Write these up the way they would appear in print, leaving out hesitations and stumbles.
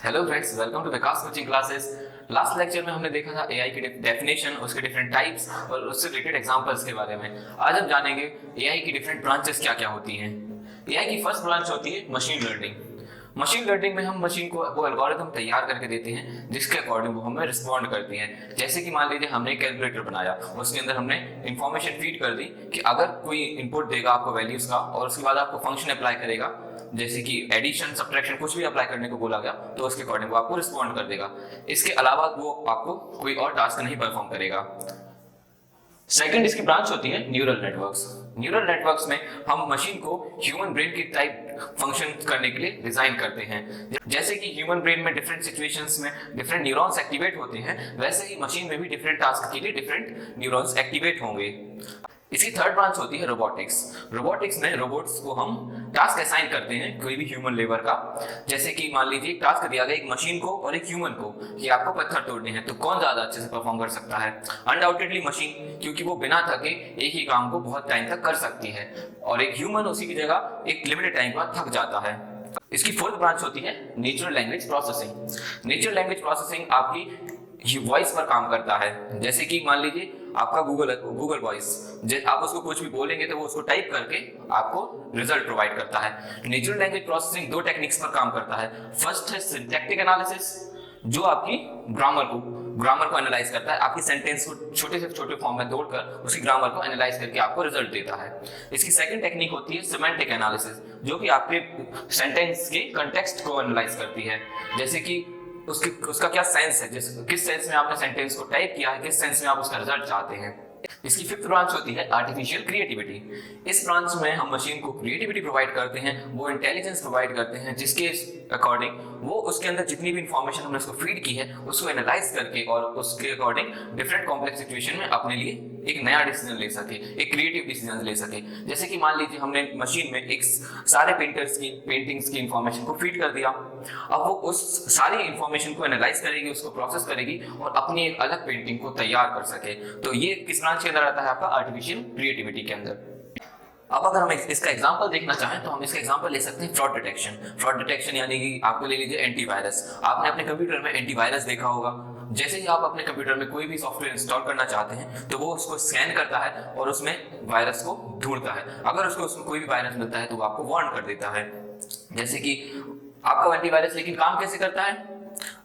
Hello friends, welcome to Vikas coaching classes. Last lecture में हमने देखा था एआई की डेफिनेशन, उसके डिफरेंट टाइप्स और उससे रिलेटेड एग्जांपल्स के बारे में। आज हम जानेंगे एआई की डिफरेंट ब्रांचेस क्या क्या होती हैं। एआई की फर्स्ट ब्रांच होती है मशीन लर्निंग। मशीन लर्निंग में हम मशीन को वो एल्गोरिथम तैयार करके देते हैं जिसके अकॉर्डिंग वो हमें रिस्पॉन्ड करती है। जैसे कि मान लीजिए हमने कैलकुलेटर बनाया, उसके अंदर हमने इंफॉर्मेशन फीड कर दी कि अगर कोई इनपुट देगा आपको वैल्यूज का और उसके बाद आपको फंक्शन अप्लाई करेगा, जैसे कि एडिशन सब्ट्रैक्शन कुछ भी अप्लाई करने को बोला गया तो उसके अकॉर्डिंग वो आपको रिस्पॉन्ड कर देगा। इसके अलावा वो आपको कोई और टास्क नहीं परफॉर्म करेगा। सेकंड इसकी ब्रांच होती है न्यूरल नेटवर्क्स। न्यूरल नेटवर्क्स में हम मशीन को ह्यूमन ब्रेन की टाइप फंक्शन करने के लिए डिजाइन करते हैं। जैसे कि ह्यूमन ब्रेन में डिफरेंट सिचुएशंस में डिफरेंट न्यूरॉन्स एक्टिवेट होते हैं, वैसे ही मशीन में भी डिफरेंट टास्क के लिए डिफरेंट न्यूरॉन्स एक्टिवेट होंगे। इसकी थर्ड ब्रांच होती है रोबोटिक्स। रोबोटिक्स में रोबोट्स को हम टास्क असाइन करते हैं कोई भी ह्यूमन लेबर का। जैसे कि मान लीजिए एक टास्क दिया गया एक मशीन को और एक ह्यूमन को कि आपको पत्थर तोड़ने हैं, तो कौन ज्यादा अच्छे से परफॉर्म कर सकता है? अनडाउटेडली मशीन, क्योंकि वो बिना थके एक ही काम को बहुत टाइम तक कर सकती है, और एक ह्यूमन उसी की जगह एक लिमिटेड टाइम बाद थक जाता है। इसकी फोर्थ ब्रांच होती है natural language processing. Natural language processing आपकी वॉइस पर काम करता है। जैसे कि मान लीजिए आपका गूगल वॉइस, आप उसको कुछ भी बोलेंगे तो वो उसको टाइप करके आपको रिजल्ट प्रोवाइड करता है। नेचुरल लैंग्वेज प्रोसेसिंग दो टेक्निक्स पर काम करता है। फर्स्ट है सिंटैक्टिक एनालिसिस, जो आपकी ग्रामर को एनालाइज करता है, आपकी सेंटेंस को छोटे से छोटे फॉर्म में तोड़कर उसकी ग्रामर को एनालाइज करके आपको रिजल्ट देता है। इसकी सेकंड टेक्निक होती है सिमेंटिक एनालिसिस, जो कि आपके सेंटेंस के कंटेक्स्ट को एनालाइज करती है। जैसे कि उसका क्या सेंस है, किस सेंस में आपने सेंटेंस को टाइप किया है, किस सेंस में आप उसका रिजल्ट चाहते हैं। इसकी फिफ्थ ब्रांच होती है आर्टिफिशियल क्रिएटिविटी। इस ब्रांच में हम मशीन को क्रिएटिविटी प्रोवाइड करते हैं, वो इंटेलिजेंस प्रोवाइड करते हैं जिसके अकॉर्डिंग वो उसके अंदर जितनी भी इंफॉर्मेशन हमने उसको फीड की है उसको एनालाइज करके और उसके अकॉर्डिंग डिफरेंट कॉम्प्लेक्स सिचुएशन में अपने लिए एक नया डिसीजन ले सके, एक क्रिएटिव डिसीजन ले सके। जैसे कि मान लीजिए हमने मशीन में एक सारे पेंटर्स की पेंटिंग्स की इंफॉर्मेशन को फीड कर दिया, अब वो उस सारी इंफॉर्मेशन को एनालाइज करेगी, उसको प्रोसेस करेगी और अपनी एक अलग पेंटिंग को तैयार कर सके। तो ये किस ब्रांच के अंदर आता है? आपका आर्टिफिशियल क्रिएटिविटी के अंदर। अब अगर हम इसका एग्जांपल देखना चाहें तो हम इसका एग्जांपल ले सकते हैं फ्रॉड डिटेक्शन। फ्रॉड डिटेक्शन यानी कि आपको ले लीजिए एंटीवायरस। आपने अपने कंप्यूटर में एंटीवायरस देखा होगा। जैसे ही आप अपने कंप्यूटर में कोई भी सॉफ्टवेयर इंस्टॉल करना चाहते हैं तो वो उसको स्कैन करता है और उसमें वायरस को ढूंढता है। अगर उसको उसमें कोई भी वायरस मिलता है तो वो आपको वार्न कर देता है। जैसे कि आपका एंटीवायरस लेकिन काम कैसे करता है?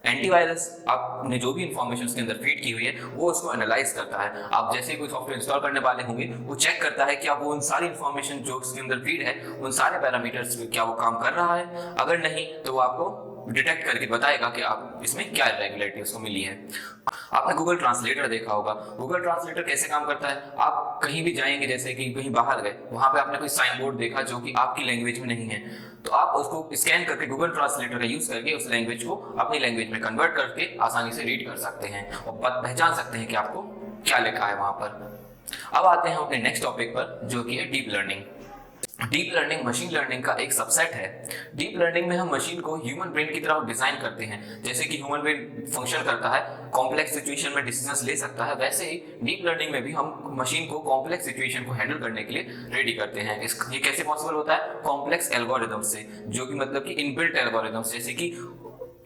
एंटीवायरस आपने जो भी इंफॉर्मेशन उसके अंदर फीड की हुई है वो उसको एनालाइज करता है। आप जैसे ही कोई सॉफ्टवेयर इंस्टॉल करने वाले होंगे वो चेक करता है कि आप वो उन सारी इंफॉर्मेशन जो उसके अंदर फीड है उन सारे पैरामीटर्स में क्या वो काम कर रहा है। अगर नहीं तो वो आपको डिटेक्ट करके बताएगा कि आप इसमें क्या इरेगुलरिटी उसको मिली है। आपने गूगल ट्रांसलेटर देखा होगा। गूगल ट्रांसलेटर कैसे काम करता है? आप कहीं भी जाएंगे, जैसे कि कहीं बाहर गए, वहां पे आपने कोई साइन बोर्ड देखा जो कि आपकी लैंग्वेज में नहीं है, तो आप उसको स्कैन करके गूगल ट्रांसलेटर का यूज करके उस लैंग्वेज को अपनी लैंग्वेज में कन्वर्ट करके आसानी से रीड कर सकते हैं और पहचान सकते हैं कि आपको क्या लिखा है वहां पर। अब आते हैं अपने नेक्स्ट टॉपिक पर, जो कि है deep learning. Deep learning machine learning का एक सबसेट है। डीप लर्निंग में हम मशीन को ह्यूमन ब्रेन की तरह डिजाइन करते हैं। जैसे कि ह्यूमन ब्रेन फंक्शन करता है, कॉम्प्लेक्स सिचुएशन में डिसीजंस ले सकता है, वैसे ही डीप लर्निंग में भी हम मशीन को कॉम्प्लेक्स सिचुएशन को हैंडल करने के लिए रेडी करते हैं। ये कैसे पॉसिबल होता है? कॉम्प्लेक्स एल्गोरिथम से, जो कि मतलब कि इनबिल्ट एल्गोरिथम। जैसे कि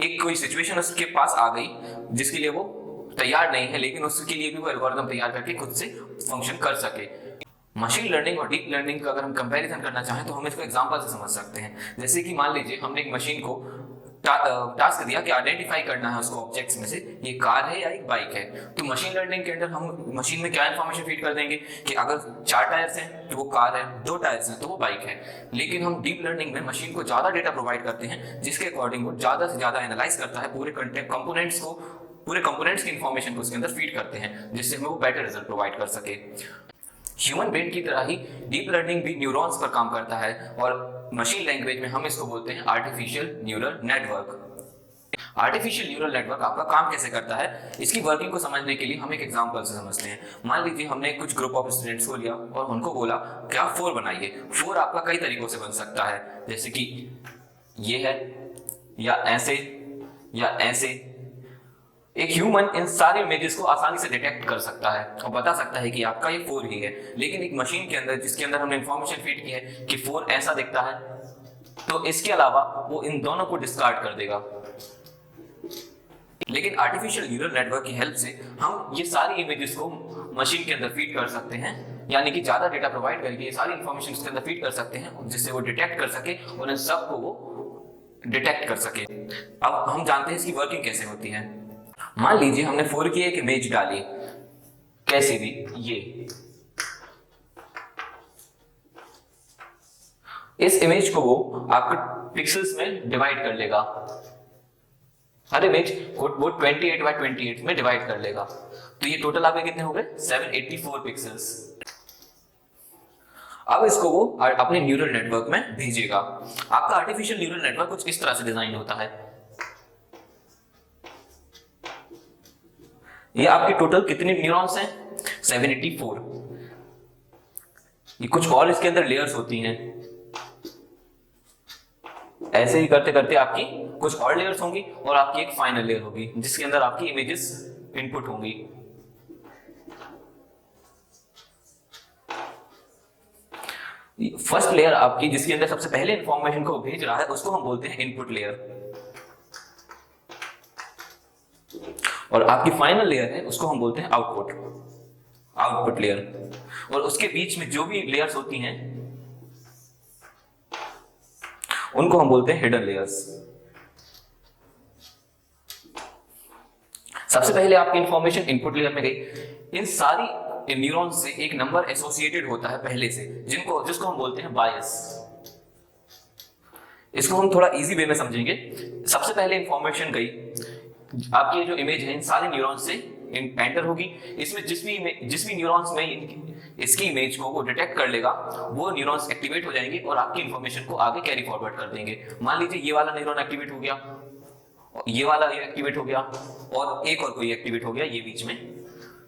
एक कोई सिचुएशन उसके पास आ गई जिसके लिए वो तैयार नहीं है, लेकिन उसके लिए भी वो एल्गोरिथम तैयार करके खुद से फंक्शन कर सके। मशीन लर्निंग और डीप लर्निंग का अगर हम कंपैरिजन करना चाहें तो हम इसको एग्जांपल से समझ सकते हैं। जैसे कि मान लीजिए हमने एक मशीन को टास्क दिया कि आइडेंटिफाई करना है उसको ऑब्जेक्ट्स में से ये कार है या एक बाइक है। तो मशीन लर्निंग के अंदर हम मशीन में क्या इंफॉर्मेशन फीड कर देंगे कि अगर 4 टायर्स हैं तो वो कार है, 2 टायर्स हैं तो वो बाइक है। लेकिन हम डीप लर्निंग में मशीन को ज्यादा डेटा प्रोवाइड करते हैं जिसके अकॉर्डिंग वो ज्यादा से ज्यादा एनालाइज करता है, पूरे कंपोनेंट्स की इंफॉर्मेशन को उसके अंदर फीड करते हैं जिससे हमें वो बेटर रिजल्ट प्रोवाइड कर सके। ह्यूमन ब्रेन की तरह ही डीप लर्निंग भी न्यूरॉन्स पर काम करता है और मशीन लैंग्वेज में हम इसको बोलते हैं artificial neural network. Artificial neural network आपका काम कैसे करता है, इसकी वर्किंग को समझने के लिए हम एक एग्जांपल से समझते हैं। मान लीजिए हमने कुछ ग्रुप ऑफ स्टूडेंट्स को लिया और उनको बोला कि आप 4 बनाइए। 4 आपका कई तरीकों से बन सकता है, जैसे कि ये है या ऐसे या ऐसे। एक ह्यूमन इन सारी इमेजेस को आसानी से डिटेक्ट कर सकता है और बता सकता है कि आपका ये 4 ही है। लेकिन एक मशीन के अंदर जिसके अंदर हमने इंफॉर्मेशन फीड की है कि 4 ऐसा दिखता है, तो इसके अलावा वो इन दोनों को डिस्कार्ड कर देगा। लेकिन आर्टिफिशियल न्यूरल नेटवर्क की हेल्प से हम ये सारी इमेजेस को मशीन के अंदर फीड कर सकते हैं, यानी कि ज्यादा डेटा प्रोवाइड करके ये सारी इंफॉर्मेशन इसके अंदर फीड कर सकते हैं जिससे वो डिटेक्ट कर सके और इन सब को वो डिटेक्ट कर सके। अब हम जानते हैं इसकी वर्किंग कैसे होती है। मान लीजिए हमने 4 की एक इमेज डाली, कैसी भी, ये इस इमेज को वो आपके पिक्सेल्स में डिवाइड कर लेगा, हर इमेज को वो 28 बाय 28 में डिवाइड कर लेगा। तो ये टोटल आपके कितने हो गए, 784 पिक्सेल्स। अब इसको वो अपने न्यूरल नेटवर्क में भेजेगा। आपका आर्टिफिशियल न्यूरल नेटवर्क कुछ इस तरह से डिजाइन होता है। ये आपके टोटल कितने न्यूरॉन्स हैं, 784। ये कुछ और इसके अंदर लेयर्स होती हैं। ऐसे ही करते करते आपकी कुछ और लेयर्स होंगी और आपकी एक फाइनल लेयर होगी जिसके अंदर आपकी इमेजेस इनपुट होंगी। फर्स्ट लेयर आपकी जिसके अंदर सबसे पहले इंफॉर्मेशन को भेज रहा है उसको हम बोलते हैं इनपुट लेयर, और आपकी फाइनल लेयर है उसको हम बोलते हैं आउटपुट लेयर। और उसके बीच में जो भी लेयर्स होती हैं उनको हम बोलते हैं हिडन लेयर्स। सबसे पहले आपकी इंफॉर्मेशन इनपुट लेयर में गई। इन सारी न्यूरॉन से एक नंबर एसोसिएटेड होता है पहले से, जिसको हम बोलते हैं बायस। इसको हम थोड़ा इजी वे में समझेंगे। सबसे पहले इंफॉर्मेशन गई, आपकी जो इमेज है इन सारे न्यूरॉन्स से एंटर होगी। इसमें जिस भी न्यूरॉन्स में इसकी इमेज को वो डिटेक्ट कर लेगा, वो न्यूरॉन्स एक्टिवेट हो जाएंगे और आपकी इंफॉर्मेशन को आगे कैरी फॉरवर्ड कर देंगे। मान लीजिए ये वाला न्यूरॉन एक्टिवेट हो गया, ये वाला ये एक्टिवेट हो गया और एक और कोई एक्टिवेट हो गया ये बीच में,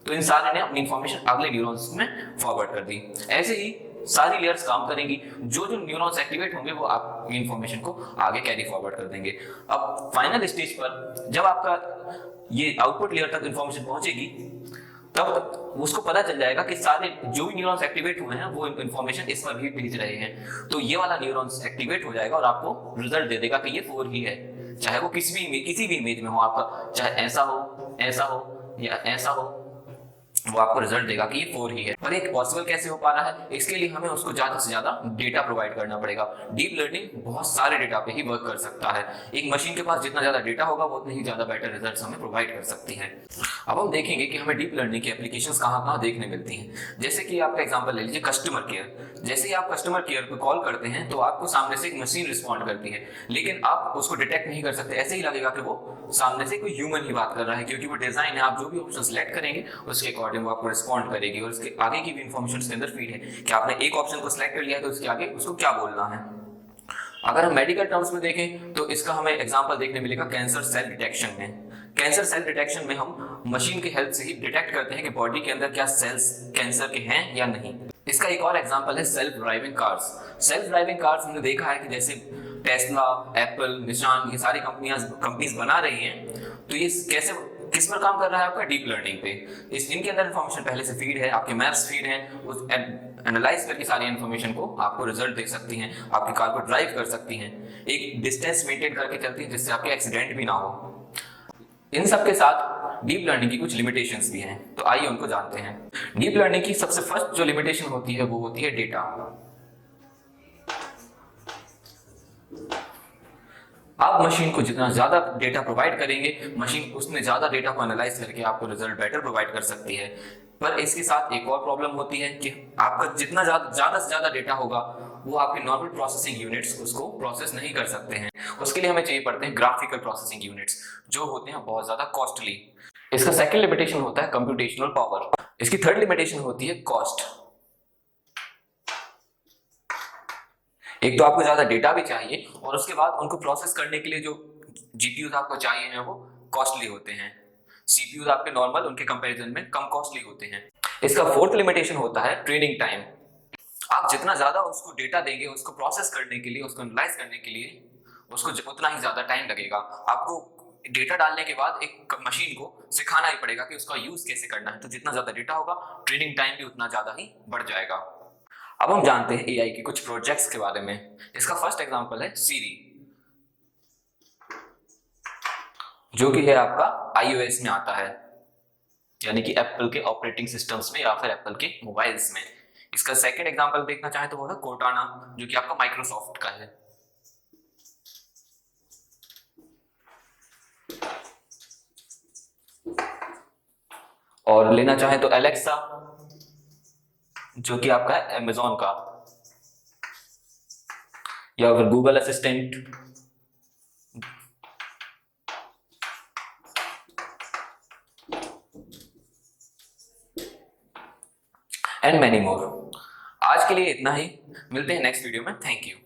तो इन सारे ने अपनी इंफॉर्मेशन अगले न्यूरॉन्स में फॉरवर्ड कर दी। ऐसे ही सारी लेयर्स काम करेंगी। जो न्यूरॉन्स एक्टिवेट होंगे वो आपकी इंफॉर्मेशन को आगे कैरी फॉरवर्ड कर देंगे। अब फाइनल स्टेज पर जब आपका ये आउटपुट लेयर तक इंफॉर्मेशन पहुंचेगी तब उसको पता चल जाएगा कि सारे जो भी न्यूरॉन्स एक्टिवेट हुए हैं वो इंफॉर्मेशन इस पर भी भेज रहे हैं। तो ये वाला न्यूरॉन्स एक्टिवेट हो जाएगा और आपको रिजल्ट दे देगा कि ये 4 ही है, चाहे वो किसी भी इमेज में हो आपका, चाहे ऐसा हो या ऐसा हो, वो आपको रिजल्ट देगा कि ये 4 ही है। पर एक पॉसिबल कैसे हो पा रहा है, इसके लिए हमें उसको ज्यादा से ज्यादा डेटा प्रोवाइड करना पड़ेगा। डीप लर्निंग बहुत सारे डेटा पे ही वर्क कर सकता है। एक मशीन के पास जितना ज्यादा डेटा होगा वो उतने ही ज्यादा बेटर रिजल्ट्स हमें प्रोवाइड कर सकती है। अब हम देखेंगे कि हमें डीप लर्निंग की एप्लीकेशंस कहाँ देखने मिलती हैं। जैसे कि आपका एग्जांपल ले लीजिए कस्टमर केयर। जैसे ही आप कस्टमर केयर पे कॉल करते हैं तो आपको सामने से एक मशीन रिस्पॉन्ड करती है, लेकिन आप उसको डिटेक्ट नहीं कर सकते। ऐसे ही लगेगा कि वो सामने से कोई ह्यूमन ही बात कर रहा है, क्योंकि वो डिजाइन है। आप जो भी ऑप्शन सेलेक्ट करेंगे उसके अकॉर्डिंग वो आपको रिस्पॉन्ड करेगी और उसके आगे की भी इंफॉर्मेशन उसके अंदर फीड है कि आपने एक ऑप्शन को सिलेक्ट कर लिया है तो उसके आगे उसको क्या बोलना है। अगर हम मेडिकल टर्म्स में देखें तो इसका हमें एग्जांपल देखने मिलेगा कैंसर सेल डिटेक्शन में। कैंसर सेल डिटेक्शन में हम मशीन की हेल्प से ही डिटेक्ट करते हैं कि बॉडी के अंदर क्या सेल्स कैंसर के हैं या नहीं। इसका एक और एग्जांपल है self driving cars. Self driving cars हमने देखा है कि जैसे टेस्ला, एप्पल, निशान, ये सारी कंपनीज बना रही हैं। तो ये किस पर काम कर रहा है, आपका डीप लर्निंग पे। इनके अंदर इन्फॉर्मेशन पहले से फीड है, आपके मैप्स फीड हैं, उस एनालाइज करके सारी इन्फॉर्मेशन को आपको रिजल्ट दे सकती हैं, आपकी कार को ड्राइव कर सकती हैं, एक डिस्टेंस मेंटेन करके चलती है जिससे आपके एक्सीडेंट भी ना हो। इन सब के साथ डीप लर्निंग की कुछ लिमिटेशंस भी हैं, तो आइए उनको जानते हैं। डीप लर्निंग की सबसे फर्स्ट जो लिमिटेशन होती है वो होती है डेटा। आप मशीन को जितना ज्यादा डेटा प्रोवाइड करेंगे, मशीन उसने ज्यादा डेटा को एनालाइज करके आपको रिजल्ट बेटर प्रोवाइड कर सकती है। पर इसके साथ एक और प्रॉब्लम होती है कि आपका जितना ज्यादा से ज्यादा डेटा होगा वो आपके नॉर्मल प्रोसेसिंग यूनिट्स उसको प्रोसेस नहीं कर सकते हैं। उसके लिए हमें चाहिए पड़ते हैं ग्राफिकल प्रोसेसिंग यूनिट्स, जो होते हैं बहुत ज्यादा कॉस्टली। इसका सेकंड लिमिटेशन होता है कंप्यूटेशनल पावर। इसकी थर्ड लिमिटेशन होती है कॉस्ट। एक तो आपको ज्यादा डेटा भी चाहिए और उसके बाद उनको प्रोसेस करने के लिए जो जीपीयूज आपको चाहिए हैं वो कॉस्टली होते हैं। सीपीयूज आपके नॉर्मल उनके कंपैरिजन में कम कॉस्टली होते हैं। इसका फोर्थ लिमिटेशन होता है ट्रेनिंग टाइम। आप जितना ज्यादा उसको डेटा देंगे उसको प्रोसेस करने के लिए, उसको एनालाइज करने के लिए, उसको उतना ही ज्यादा टाइम लगेगा। आपको डेटा डालने के बाद एक मशीन को सिखाना ही पड़ेगा कि उसका यूज कैसे करना है। तो जितना ज्यादा डेटा होगा ट्रेनिंग टाइम भी उतना ज्यादा ही बढ़ जाएगा। अब हम जानते हैं एआई के कुछ प्रोजेक्ट्स के बारे में। इसका फर्स्ट एग्जांपल है सीरी। जो कि है आपका iOS में आता है, यानी कि एप्पल के ऑपरेटिंग सिस्टम्स में या फिर एप्पल के मोबाइल्स में। इसका सेकंड एग्जांपल देखना चाहे तो वो है कोर्टाना, जो कि आपका माइक्रोसॉफ्ट का है। और लेना चाहे तो एलेक्सा, जो कि आपका है अमेजोन का, या फिर Google assistant, and many more. आज के लिए इतना ही, मिलते हैं नेक्स्ट वीडियो में। Thank you.